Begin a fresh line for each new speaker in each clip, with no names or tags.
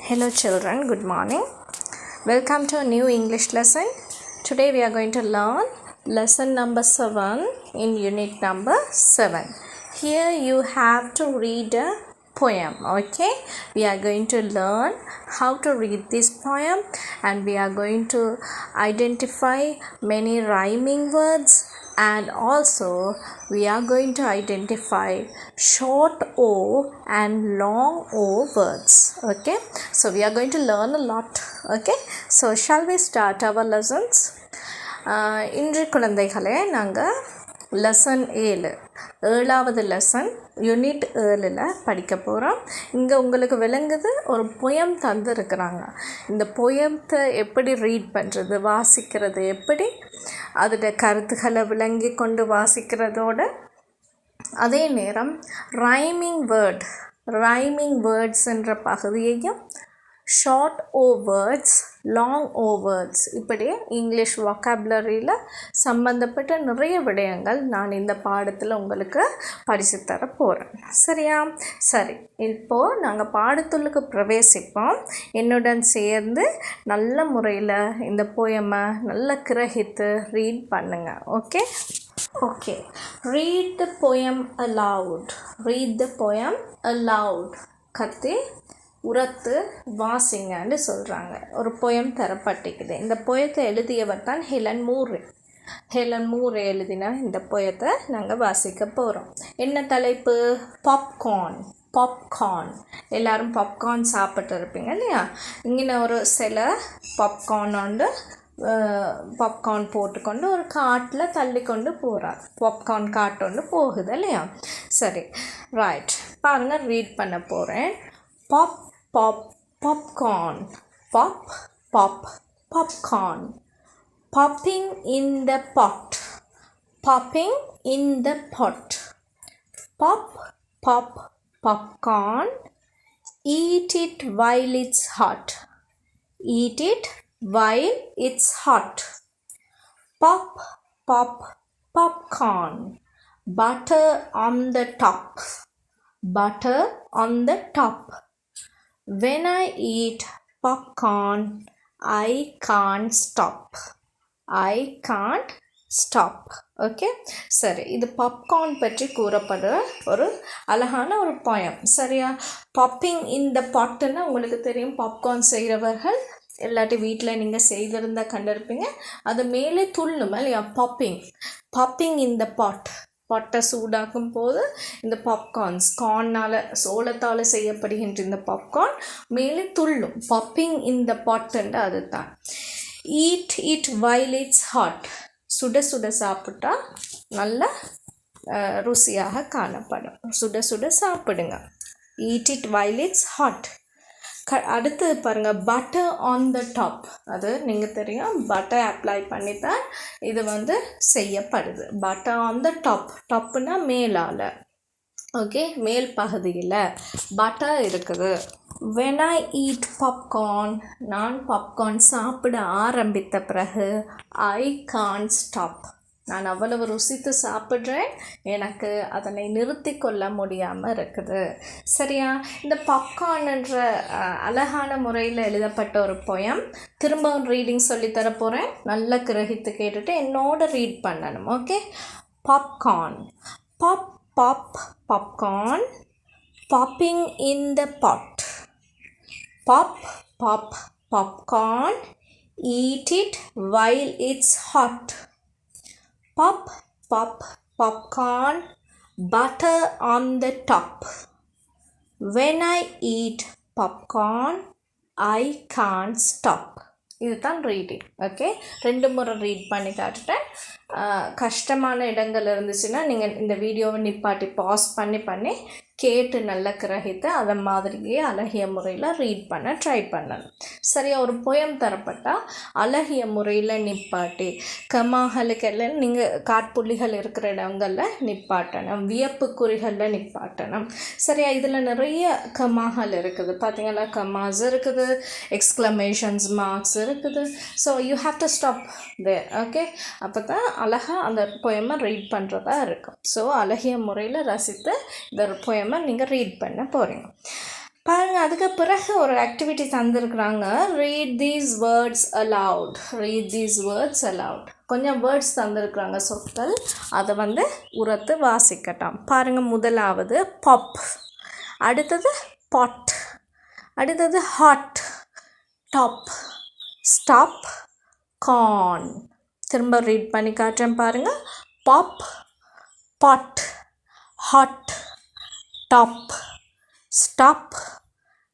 Hello children, good morning. Welcome to a new English lesson. Today we are going to learn lesson number 7 in unit number 7. Here you have to read a poem, okay? We are going to learn how to read this poem and we are going to identify many rhyming words and also we are going to identify short O and long O words, okay? So we are going to learn a lot, okay? So shall we start our lessons? இன்று குழந்தைகளே நாங்கள் lesson 7வது lesson unit 7ல் படிக்க போகிறோம். இங்கே உங்களுக்கு விளங்குது ஒரு பொயம் தந்துருக்குறாங்க. இந்த பொயத்தை எப்படி ரீட் பண்ணுறது, வாசிக்கிறது எப்படி, அதோட கருத்துக்களை விளங்கி கொண்டு வாசிக்கிறதோட அதே நேரம் ரைமிங் வேர்ட்ஸ்ன்ற பகுதியையும் ஷார்ட் ஓ வேர்ட்ஸ், லாங் ஓ வேர்ட்ஸ், இப்படி இங்கிலீஷ் வாக்காபுலரியில் சம்பந்தப்பட்ட நிறைய விடயங்கள் நான் இந்த பாடத்தில் உங்களுக்கு படித்து தர போகிறேன். சரியா? சரி, இப்போது நாங்கள் பாடத்துள்ளுக்கு பிரவேசிப்போம். என்னுடன் சேர்ந்து நல்ல முறையில் இந்த போயமை நல்லா கிரகித்து ரீட் பண்ணுங்க. Okay, read the poem aloud. கத்தி உரத்து வாசிங்கன்னு சொல்கிறாங்க. ஒரு பொயம் தரப்பட்டிக்குது. இந்த பொயத்தை எழுதியவர் தான் ஹெலன் மூர் எழுதின இந்த பொயத்தை நாங்கள் வாசிக்க போகிறோம். என்ன தலைப்பு? பாப்கார்ன். எல்லோரும் பாப்கார்ன் சாப்பிட்டு இருப்பீங்க இல்லையா? இங்கே ஒரு சில பாப்கார்ன் போட்டுக்கொண்டு ஒரு காட்டில் தள்ளி கொண்டு போகிறார். பாப்கார்ன் காட்டு ஒன்று போகுது இல்லையா? சரி, ரைட், பாருங்கள், ரீட் பண்ண போகிறேன். popcorn, popcorn, popping in the pot, popcorn, eat it while it's hot, popcorn, butter on the top, when I eat popcorn I can't stop. Okay, சரி, இது பாப்கார்ன் பற்றி கூறப்படுற ஒரு அழகான ஒரு போயம். சரியா? பாப்பிங் இந்த பாட்டுன்னா உங்களுக்கு தெரியும், பாப்கார்ன் செய்கிறவர்கள் எல்லாட்டி வீட்டில் நீங்கள் செய்திருந்தால் கண்டிருப்பீங்க. அது மேலே துள்ளும் இல்லையா? பாப்பிங் இந்த பாட்டை சூடாக்கும் போது இந்த பாப்கார்ன்ஸ், சோளத்தால் செய்யப்படுகின்ற இந்த பாப்கார்ன் மேலே துள்ளும். பாப்பிங் இந்த பாட்டுன்ற அது தான். Eat it while it's hot. சுட சாப்பிட்டா நல்ல ருசியாக காணப்படும். சுட சாப்பிடுங்க. Eat it while it's hot. அடுத்து பாருங்கள், பட்டர் ஆன் த டாப். அது நீங்கள் தெரியும், பட்டர் அப்ளை பண்ணி தான் இது செய்யப்படுது. பட்டர் ஆன் த டாப்னா மேலால், ஓகே, மேல் பகுதியில் பட்டர் இருக்குது. when I eat popcorn, நான் பாப்கார்ன் சாப்பிட ஆரம்பித்த பிறகு I can't stop, நான் அவ்வளவு ருசித்து சாப்பிட்றேன், எனக்கு அதனை நிறுத்தி கொள்ள முடியாமல் இருக்குது. சரியா? இந்த பாப்கார்ன்ன்ற அழகான முறையில் எழுதப்பட்ட ஒரு பொயம் திரும்பவும் ரீடிங் சொல்லித்தர போகிறேன். நல்லா கிரகித்து கேட்டுட்டு என்னோட ரீட் பண்ணணும். Okay, popcorn. Popcorn, popping in the pot. Popcorn, eat it while it's hot. Popcorn, butter on the top. When I eat popcorn I can't stop. இதுதான் ரீடிங். ஓகே, 2 முறை ரீட் பண்ணி காட்டுட்டேன். கஷ்டமான இடங்கள் இருந்துச்சுன்னா நீங்கள் இந்த வீடியோவை நிப்பாட்டி பாஸ் பண்ணி கேட்டு நல்லா கிரகித்து அதை மாதிரியே அழகிய முறையில் ரீட் பண்ண ட்ரை பண்ணணும். சரியா? ஒரு பொயம் தரப்பட்டால் அழகிய முறையில் நிப்பாட்டி கமாகளுக்கெல்லாம் நீங்கள் காட்புள்ளிகள் இருக்கிற இடங்களில் நிப்பாட்டணும், வியப்பு குறிகளில் நிப்பாட்டணும். சரியா? இதில் நிறைய கமாகள் இருக்குது. பார்த்தீங்கன்னா, கமாஸ் இருக்குது, எக்ஸ்க்ளமேஷன்ஸ் மார்க்ஸ் இருக்குது. So you have to stop there. Okay, அப்போ தான் அழகாக அந்த பொயமை ரீட் பண்ணுறதா இருக்கும். ஸோ அழகிய முறையில் ரசித்து இந்த பொயமை நீங்கள் ரீட் பண்ண போகிறீங்க. பாருங்கள், அதுக்கு பிறகு ஒரு ஆக்டிவிட்டி தந்துருக்குறாங்க. Read these words aloud. Read these words aloud. கொஞ்சம் வேர்ட்ஸ் தந்துருக்குறாங்க, சொற்கள். அதை வந்து உரத்து வாசிக்கட்டாம். பாருங்கள், முதலாவது பாப், அடுத்தது பாட், அடுத்தது ஹாட், டாப், ஸ்டாப், கார்ன். திரும்ப ரீட் பண்ணி காட்டுறேன் பாருங்கள். பாப், பாட், ஹாட், டாப், ஸ்டாப்,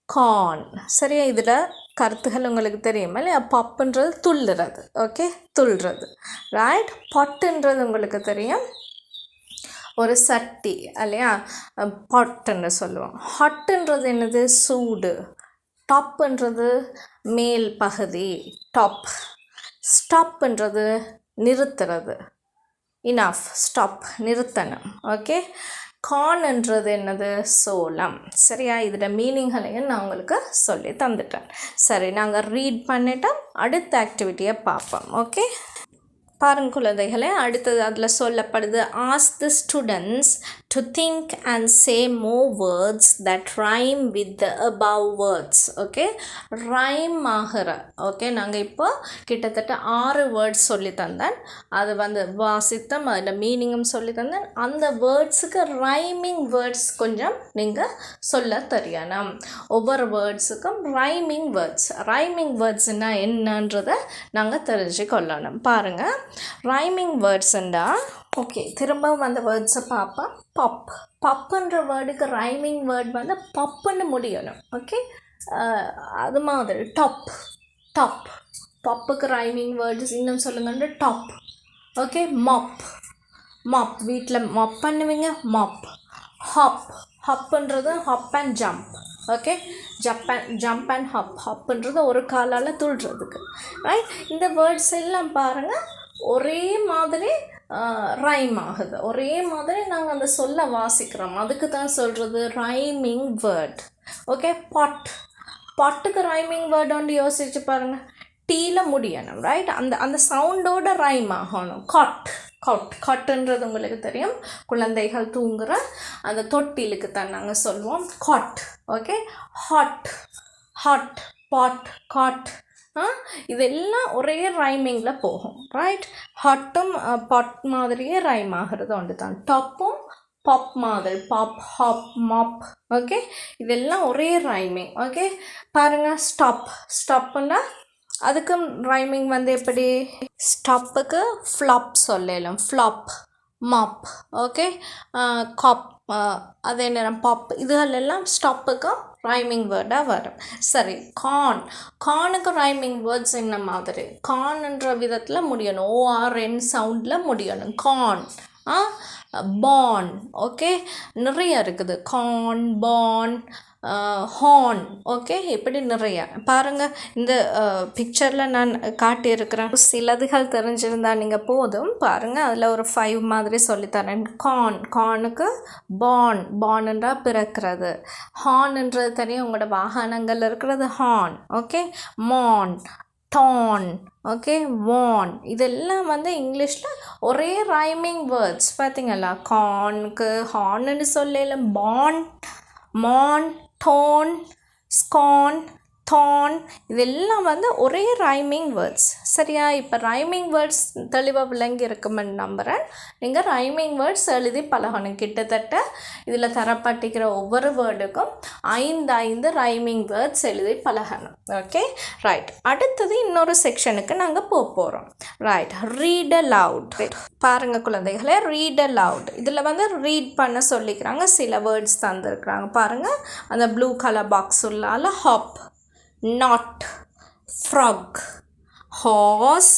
கார்ன். சரியா? இதில் கருத்துகள் உங்களுக்கு தெரியுமா இல்லையா? பப்புன்றது துள்ளுறது, ஓகே, துள்ளுறது, ரைட். பாட்டுன்றது உங்களுக்கு தெரியும், ஒரு சட்டி இல்லையா, பாட்டுன்னு சொல்லுவோம். ஹாட்டுன்றது என்னது? சூடு. டாப்புன்றது மேல் பகுதி, டாப். ஸ்டாப்புன்றது நிறுத்துறது, இனஃப், ஸ்டாப், நிறுத்தணும், ஓகே. கார்ன்ன்றது என்னது? சோளம். சரியா? இதில் மீனிங்களையும் நான் உங்களுக்கு சொல்லி தந்துட்டேன். சரி, நாங்கள் ரீட் பண்ணிட்டோம். அடுத்த ஆக்டிவிட்டியை பார்ப்போம், ஓகே. பாருங்க குழந்தைகளே, அடுத்தது அதில் சொல்லப்படுது, ask the students to think and say more words that rhyme with the above words. Okay, rhyme ஆகிற, ஓகே. நாங்கள் இப்போ கிட்டத்தட்ட 6 வேர்ட்ஸ் சொல்லி தந்தேன். அது வந்து வாசித்தம், அதில் மீனிங்கும் சொல்லி தந்தேன். அந்த வேர்ட்ஸுக்கு ரைமிங் வேர்ட்ஸ் கொஞ்சம் நீங்கள் சொல்ல தெரியணும். ஒவ்வொரு வேர்ட்ஸுக்கும் ரைமிங் வேர்ட்ஸ். ரைமிங் வேர்ட்ஸ்னால் என்னன்றதை நாங்கள் தெரிஞ்சு கொள்ளணும். பாருங்கள், ரைமிங் வேர்ட்ஸுண்டா, ஓகே, திரும்பவும் அந்த வேர்ட்ஸை பார்ப்போம். பப், பப்புன்ற வேர்டுக்கு ரைமிங் வேர்ட் வந்து பப்புன்னு முடியணும், ஓகே. அது மாதிரி டாப், டாப், பப்புக்கு ரைமிங் வேர்ட்ஸ் இன்னும் சொல்லுங்கன்ற டாப், ஓகே. மாப், மாப், வீட்டில் மாப் பண்ணுவீங்க, மாப். ஹாப், ஹப்புன்றது hop and jump, okay. Jump and hop, ஹப்புன்றது ஒரு காலால் துள்ளுறதுக்கு, ரைட். இந்த வேர்ட்ஸ் எல்லாம் பாருங்கள் ஒரே மாதிரி ரைம் ஆகுது, ஒரே மாதிரி நாங்கள் அந்த சொல்ல வாசிக்கிறோம். அதுக்கு தான் சொல்கிறது ரைமிங் வேர்ட், ஓகே. பாட், பாட்டுக்கு ரைமிங் வேர்ட் ஒன்று யோசிச்சு பாருங்கள். டீயில் முடியணும், ரைட். அந்த சவுண்டோட ரைம் ஆகணும். காட், காட், காட்டுன்றது உங்களுக்கு தெரியும், குழந்தைகள் தூங்குகிற அந்த தொட்டிலுக்கு தான் நாங்கள் சொல்லுவோம் காட், ஓகே. ஹாட், ஹாட், பாட், காட், இதெல்லாம் ஒரே ரைமிங்கில் போகும், ரைட். ஹாட்டும் பாட் மாதிரியே ரைம் ஆகிறது ஒன்று தான். டாப்பும் பாப் மாதிரி, பாப், ஹாப், மாப், ஓகே. இதெல்லாம் ஒரே ரைமிங், ஓகே. பாருங்கள், ஸ்டாப், ஸ்டாப்புன்னா அதுக்கும் ரைமிங் வந்து எப்படி? ஸ்டாப்புக்கு ஃப்ளாப் சொல்லலாம், ஃப்ளாப், மாப், ஓகே. காப், அதே நேரம் பாப், இதுகளெல்லாம் ஸ்டாப்புக்கும் ரைமிங் வேர்டாக வரும். சரி, கார்ன், கார்னுக்கு ரைமிங் வேர்ட்ஸ் என்ன மாதிரி? கார்ன்ன்ற விதத்தில் முடியணும், ORN சவுண்டில் முடியணும். கார்ன், பான், ஓகே. நிறைய இருக்குது, கார்ன், பான், ஹார்ன், ஓகே. இப்படி நிறைய பாருங்கள். இந்த பிக்சரில் நான் காட்டியிருக்கிறேன். சிலதுகள் தெரிஞ்சிருந்தால் நீங்கள் போதும் பாருங்கள், அதில் ஒரு 5 மாதிரி சொல்லித்தரேன். கார்ன், கார்னுக்கு பான், பானுன்றா பிறக்கிறது. ஹார்ன்ன்றது தெரியும், உங்களோட வாகனங்கள் இருக்கிறது ஹார்ன், ஓகே. மான், டான், ஓகே. வான், இதெல்லாம் வந்து இங்கிலீஷில் ஒரே ரைமிங் வேர்ட்ஸ். பார்த்தீங்களா? கார்னுக்கு ஹார்ன்னு சொல்லலாம், பான், மான், டோன், ஸ்கான், தான், இதெல்லாம் வந்து ஒரே ரைமிங் வேர்ட்ஸ். சரியா? இப்போ ரைமிங் வேர்ட்ஸ் தெளிவாக விளங்கி இருக்குமென்னு நம்புகிறேன். நீங்கள் ரைமிங் வேர்ட்ஸ் எழுதி பழகணும். கிட்டத்தட்ட இதில் தரப்பட்டிருக்கிற ஒவ்வொரு வேர்டுக்கும் 5 ரைமிங் வேர்ட்ஸ் எழுதி பழகணும், ஓகே. ரைட், அடுத்தது இன்னொரு செக்ஷனுக்கு நாங்கள் போகிறோம். Right, read allowed. பாருங்கள் குழந்தைகளே, ரீட் அலவுட். இதில் வந்து ரீட் பண்ண சொல்லிக்கிறாங்க, சில வேர்ட்ஸ் தந்துருக்குறாங்க. பாருங்கள், அந்த ப்ளூ கலர் பாக்ஸ் உள்ளால hop, not, frog, horse,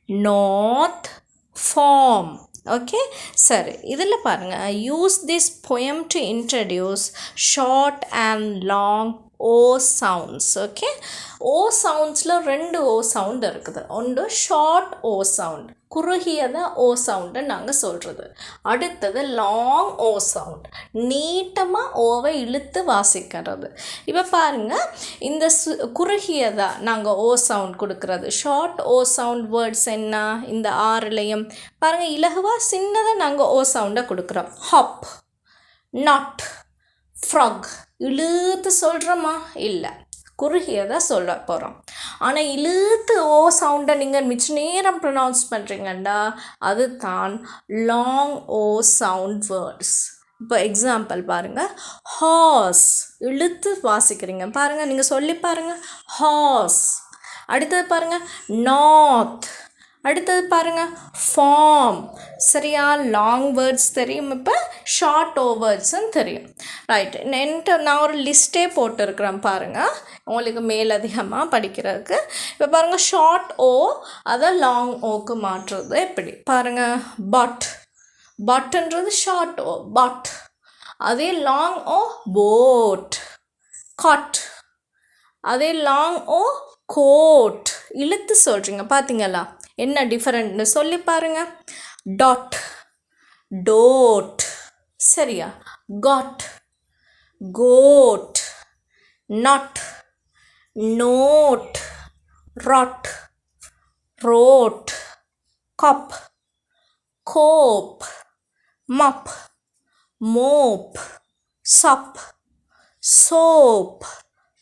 north, farm, okay. சரி, இதில் பாருங்கள், use this poem to introduce short and long O sounds, okay. O soundsல 2 O sound இருக்குது. ஒன்று ஷார்ட் O sound, குறுகியதாக O சவுண்டை நாங்கள் சொல்கிறது. அடுத்தது லாங் O சவுண்ட், நீட்டமாக ஓவை இழுத்து வாசிக்கிறது. இப்போ பாருங்கள், இந்த குறுகியதாக நாங்கள் O சவுண்ட் கொடுக்கறது. ஷார்ட் O சவுண்ட் வேர்ட்ஸ் என்ன? இந்த 6லையும் பாருங்கள், இலகுவாக சின்னதாக நாங்கள் O சவுண்டை கொடுக்குறோம். ஹாப், நாட், ஃப்ராக், இழுத்து சொல்கிறோமா? இல்லை, குறுகியதாக சொல்ல போகிறோம். ஆனால் இழுத்து ஓ சவுண்டை நீங்கள் மிச்ச நேரம் ப்ரொனவுன்ஸ் பண்ணுறீங்கண்டா அது தான் லாங் ஓ சவுண்ட் வேர்ட்ஸ். இப்போ எக்ஸாம்பிள் பாருங்கள், ஹார்ஸ் இழுத்து வாசிக்கிறீங்க பாருங்கள், நீங்கள் சொல்லி பாருங்கள், ஹார்ஸ். அடுத்தது பாருங்கள், நார்த். அடுத்தது பாருங்கள், ஃபார்ம். சரியா? லாங் வேர்ட்ஸ் தெரியும், இப்போ ஷார்ட் ஓ வேர்ட்ஸுன்னு தெரியும். ரைட், நான் ஒரு லிஸ்ட்டே போட்டிருக்கிறேன் பாருங்கள் உங்களுக்கு மேலதிகமாக படிக்கிறதுக்கு. இப்போ பாருங்கள், ஷார்ட் ஓ அதை லாங் ஓக்கு மாற்றுறது எப்படி பாருங்கள். பட், பட்டுன்றது ஷார்ட் ஓ பட். அதே லாங் ஓ போட். காட். அதே லாங் ஓ கோட். இழுத்து சொல்கிறீங்க பார்த்தீங்களா என்ன டிஃபரெண்ட்னு சொல்லி பாருங்க. Dot, dote. சரியா? Cot, coat, not, note, rod, rode, cop, cope, mop, mope, sop, soap,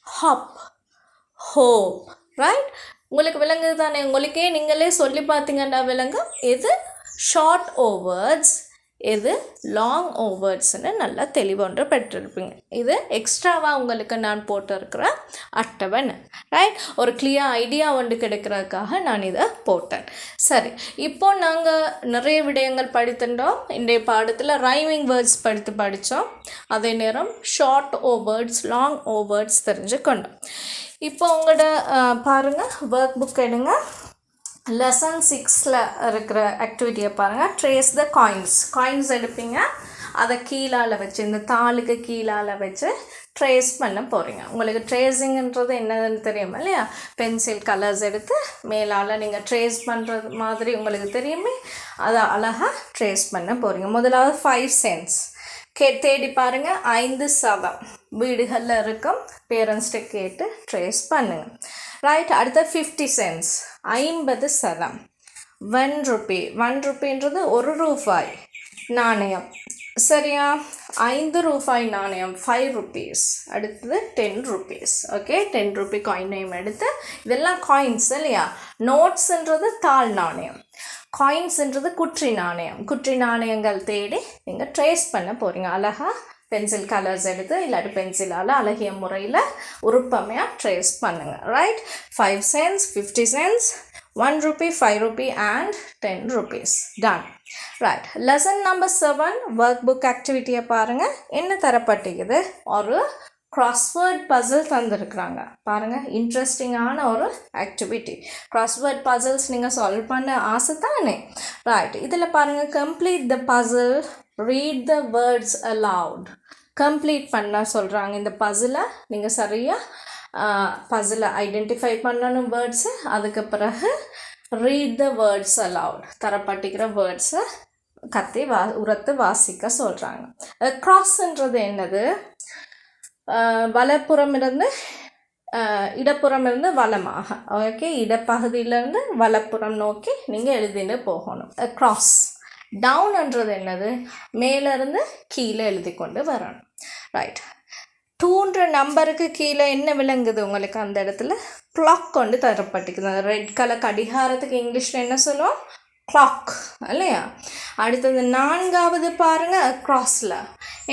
hop, hope. Right? உங்களுக்கு விளங்குது தானே? உங்களுக்கே நீங்களே சொல்லி பார்த்தீங்கன்னா விளங்கும் எது ஷார்ட் ஓ வேர்ட்ஸ், எது லாங் ஓ வேர்ட்ஸ்ன்னு நல்லா தெளிவொன்று பெற்றிருப்பீங்க. இது எக்ஸ்ட்ராவாக உங்களுக்கு நான் போட்டிருக்கிற அட்டவணை. ரைட்? ஒரு கிளியர் ஐடியா ஒன்று கிடைக்கிறதுக்காக நான் இதை போட்டேன். சரி, இப்போ நாங்கள் நிறைய விடயங்கள் படித்துட்டோம். இன்றைய பாடத்தில் ரைமிங் வேர்ட்ஸ் படித்தோம். அதே நேரம் ஷார்ட் ஓ வேர்ட்ஸ், லாங் ஓ வேர்ட்ஸ் தெரிஞ்சுக்கொண்டோம். இப்போ உங்களோட பாருங்கள், ஒர்க் புக் எடுங்க. லெசன் 6ல் இருக்கிற ஆக்டிவிட்டியை பாருங்கள். Trace the coins. காயின்ஸ் எடுப்பீங்க, அதை கீழால் வச்சு, இந்த தாளுக்கு கீழால் வச்சு ட்ரேஸ் பண்ண போகிறீங்க. உங்களுக்கு ட்ரேஸிங்ன்றது என்னதுன்னு தெரியுமா இல்லையா? பென்சில் கலர்ஸ் எடுத்து மேலால் நீங்கள் ட்ரேஸ் பண்ணுறது மாதிரி உங்களுக்கு தெரியுமே, அதை அழகாக ட்ரேஸ் பண்ண போகிறீங்க. முதலாவது 5 cents தேடி பாருங்கள். 5 சதம் வீடுகளில் இருக்கும், பேரண்ட்ஸ்கிட்ட கேட்டு ட்ரேஸ் பண்ணுங்கள். ரைட்? அடுத்த 50 cents 50 சதம். 1 rupee 1 rupeeன்றது 1 ரூபாய் நாணயம். சரியா? 5 ரூபாய் நாணயம் 5 rupees. அடுத்தது 10 rupees. ஓகே, 10 rupee காயினையும் எடுத்து, இதெல்லாம் காயின்ஸ் இல்லையா? நோட்ஸ்ன்றது தாள் நாணயம், காயின்ஸ்ன்றது குற்றி நாணயம். குற்றி நாணயங்கள் தேடி நீங்கள் ட்ரேஸ் பண்ண போகிறீங்க. அழகாக பென்சில் கலர்ஸ் எடுத்து இல்லாட்டி பென்சிலால் அழகிய முறையில் உருப்பமையாக ட்ரேஸ் பண்ணுங்கள். Right? 5 cents, 50 cents, 1 rupee, 5 rupee and 10 rupees. Done. Right, lesson number 7 workbook ஆக்டிவிட்டியை பாருங்கள். என்ன தரப்பட்டிருக்குது? ஒரு crossword puzzle தந்துருக்குறாங்க பாருங்கள். இன்ட்ரெஸ்டிங்கான ஒரு ஆக்டிவிட்டி. crossword puzzles நீங்கள் சால்வ் பண்ண ஆசை தானே? ரைட், இதில் பாருங்கள், complete the puzzle, read the words aloud. Complete பண்ண சொல்கிறாங்க. இந்த பசிலை நீங்கள் சரியாக பசிலை ஐடென்டிஃபை பண்ணணும் வேர்ட்ஸு. அதுக்கு பிறகு ரீட் த வேர்ட்ஸ் அலவுட். தரப்பட்டிருக்கிற வேர்ட்ஸை கத்தி உரத்து வாசிக்க சொல்கிறாங்க. க்ராஸ்ன்றது என்னது? வலப்புறமிருந்து இடப்புறமிருந்து வலமாக. ஓகே, இடப்பகுதியிலேருந்து வலப்புறம் நோக்கி நீங்கள் எழுதிட்டு போகணும். க்ராஸ். டவுன்ன்றது என்னது? மேலேருந்து கீழே எழுதி கொண்டு வரணும். ரைட். 2ன்ற நம்பருக்கு கீழே என்ன விளங்குது உங்களுக்கு? அந்த இடத்துல கிளாக் கொண்டு தரப்பட்டிருக்குது. அந்த ரெட் கலர் கடிகாரத்துக்கு இங்கிலீஷில் என்ன சொல்லுவோம்? கிளாக் இல்லையா? அடுத்தது 4வது பாருங்கள், க்ராஸில்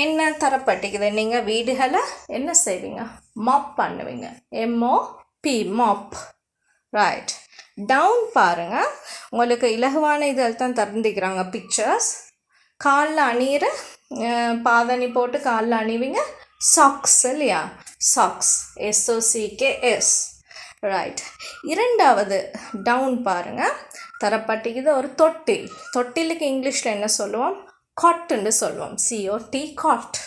என்ன தரப்பட்டிருக்குது? நீங்கள் வீடுகளை என்ன செய்வீங்க? மாப் பண்ணுவீங்க. MOP, mop. ரைட். டவுன் பாருங்கள், உங்களுக்கு இலகுவான இதில் தான் தந்துக்கிறாங்க பிக்சர்ஸ். காலில் அணிகிற பாதணி போட்டு காலில் அணிவிங்க. சாக்ஸ் இல்லையா? Socks, SOCKS. ரைட். 2வது டவுன் பாருங்கள், தரப்பட்டிக்குது ஒரு தொட்டில். தொட்டிலுக்கு இங்கிலீஷில் என்ன சொல்லுவோம்? காட்டுன்னு சொல்லுவோம். COT, cot.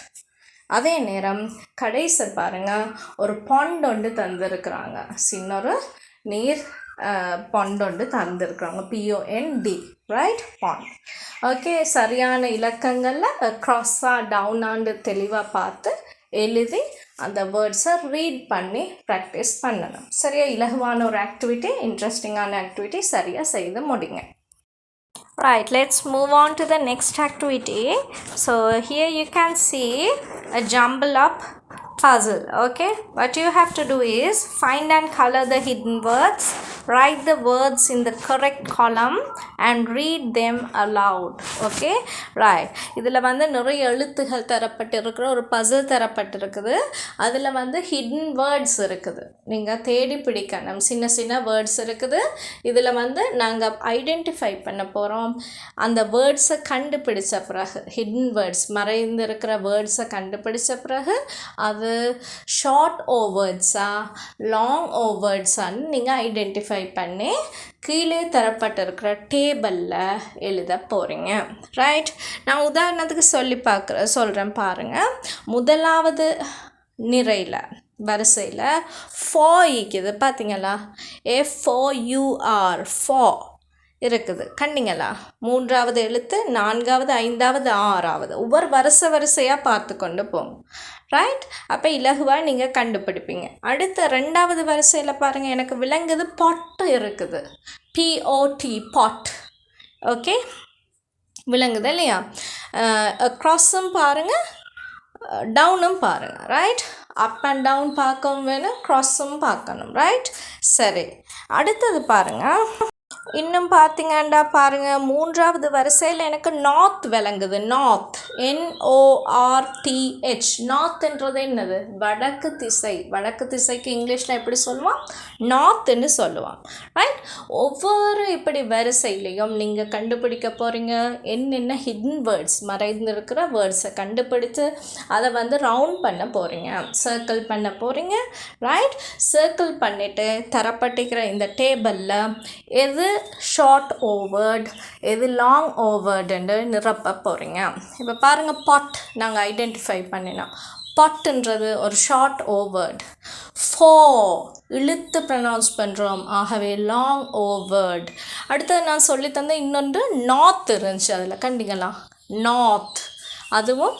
அதே நேரம் கடைசி பாருங்கள், ஒரு பாண்ட் ஒன்று தந்துருக்குறாங்க. சின்ன ஒரு நீர் பாண்ட் ஒன்று தந்துருக்குறாங்க. POND. ரைட்? பாண்ட். ஓகே, சரியான இலக்கங்களில் க்ராஸாக டவுனாண்டு தெளிவாக பார்த்து எழுதி அந்த வேர்ட்ஸை ரீட் பண்ணி ப்ராக்டிஸ் பண்ணணும். சரியா? இலகுவான ஒரு ஆக்டிவிட்டி, இன்ட்ரெஸ்டிங்கான ஆக்டிவிட்டி. சரியாக செய்து முடிங்க. Right, let's move on to the next activity. So here you can see a jumble up puzzle. Okay, what you have to do is find and color the hidden words, write the words in the correct column and read them aloud. Okay, right. இதில் வந்து நிறைய எழுத்துகள் தரப்பட்டிருக்கிற ஒரு பசில் தரப்பட்டிருக்குது. அதில் வந்து hidden words இருக்குது, நீங்கள் தேடி பிடிக்கணும். சின்ன சின்ன வேர்ட்ஸ் இருக்குது. இதில் வந்து நாங்கள் ஐடென்டிஃபை பண்ண போகிறோம். அந்த வேர்ட்ஸை கண்டுபிடிச்ச பிறகு, ஹிடன் வேர்ட்ஸ் மறைந்திருக்கிற வேர்ட்ஸை கண்டுபிடிச்ச பிறகு அது ஷார்ட் ஓ வேர்ட்ஸா லாங் ஓ வேர்ட்ஸான்னு நீங்கள் ஐடென்டிஃபை பண்ணி கீழே தரப்பட்டிருக்கிற டேபிளில் எழுத போகிறீங்க. ரைட், நான் உதாரணத்துக்கு சொல்கிறேன் பாருங்கள். முதலாவது நிறையில் வரிசையில் ஃபோ இருக்குது பார்த்தீங்களா? FOUR ஃபோ இருக்குது, கண்டிங்களா? மூன்றாவது எழுத்து, நான்காவது, ஐந்தாவது, ஆறாவது, ஒவ்வொரு வரிசையாக பார்த்து கொண்டு போங்க. ரைட், அப்போ இலகுவாக நீங்கள் கண்டுபிடிப்பீங்க. அடுத்த ரெண்டாவது வரிசையில் பாருங்கள், எனக்கு விளங்குது பாட்டு இருக்குது, POT பாட். ஓகே, விளங்குது இல்லையா? க்ராஸும் பாருங்கள், டவுனும் பாருங்கள். ரைட், அப் அண்ட் டவுன் பார்க்கவும் வேணும், க்ராஸும் பார்க்கணும். ரைட், சரி. அடுத்தது பாருங்கள், இன்னும் பார்த்தீங்கண்டா பாருங்கள், மூன்றாவது வரிசையில் எனக்கு நார்த் விளங்குது. North, NORTH. நார்த்ன்றது என்னது? வடக்கு திசை. வடக்கு திசைக்கு இங்கிலீஷில் எப்படி சொல்லுவான்? நார்த்துன்னு சொல்லுவான். ரைட், ஒவ்வொரு இப்படி வரிசையிலையும் நீங்கள் கண்டுபிடிக்க போகிறீங்க என்னென்ன ஹிடன் வேர்ட்ஸ், மறைந்திருக்கிற வேர்ட்ஸை கண்டுபிடித்து அதை வந்து ரவுண்ட் பண்ண போகிறீங்க, சர்க்கிள் பண்ண போகிறீங்க. ரைட், சர்க்கிள் பண்ணிவிட்டு தரப்பட்டிருக்கிற இந்த டேபிளில் எது ஷார்ட் ஓவர்ட் எது லாங் ஓவர்டுன்னு நிரப்ப போகிறீங்க. இப்போ பாருங்கள், பாட் நாங்கள் ஐடென்டிஃபை பண்ணினோம். பாட்டுன்றது ஒரு ஷார்ட் ஓவர்ட். ஃபோ இழுத்து ப்ரனவுன்ஸ் பண்ணுறோம், ஆகவே லாங் ஓவர்ட். அடுத்தது நான் சொல்லி தந்த இன்னொன்று நார்த் இருந்துச்சு, அதில் கண்டிங்களா? நார்த், அதுவும்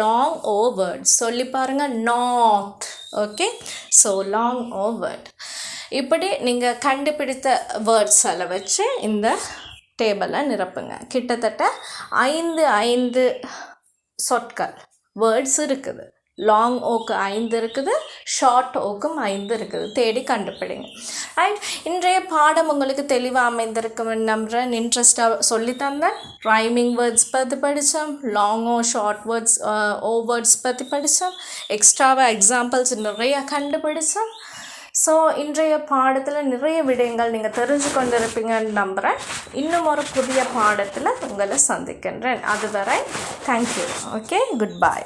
லாங் ஓவர்ட். சொல்லி பாருங்கள், north. Okay, so long overt. இப்படி நீங்கள் கண்டுபிடித்த வேர்ட்ஸை வச்சு இந்த டேபிளை நிரப்புங்க. கிட்டத்தட்ட 5 சொற்கள் வேர்ட்ஸ் இருக்குது. லாங் ஓக்கு 5 இருக்குது, ஷார்ட் ஓக்கும் 5 இருக்குது. தேடி கண்டுபிடிங்க. ரைட், இன்றைய பாடம் உங்களுக்கு தெளிவாக அமைந்திருக்கும் நம்புகிறேன். இன்ட்ரெஸ்டாக சொல்லி தந்தேன். ரைமிங் வேர்ட்ஸ் பற்றி படித்தோம், லாங்கோ ஷார்ட் வேர்ட்ஸ் ஓ வேர்ட்ஸ் பற்றி படித்தோம், எக்ஸ்ட்ராவாக எக்ஸாம்பிள்ஸ் நிறைய கண்டுபிடிச்சோம். ஸோ இன்றைய பாடத்தில் நிறைய விடயங்கள் நீங்கள் தெரிஞ்சு கொண்டு இருப்பீங்கன்னு நம்புகிறேன். இன்னும் ஒரு புதிய பாடத்தில் உங்களை சந்திக்கின்றேன். அதுவரை தேங்க்யூ. Okay, good bye.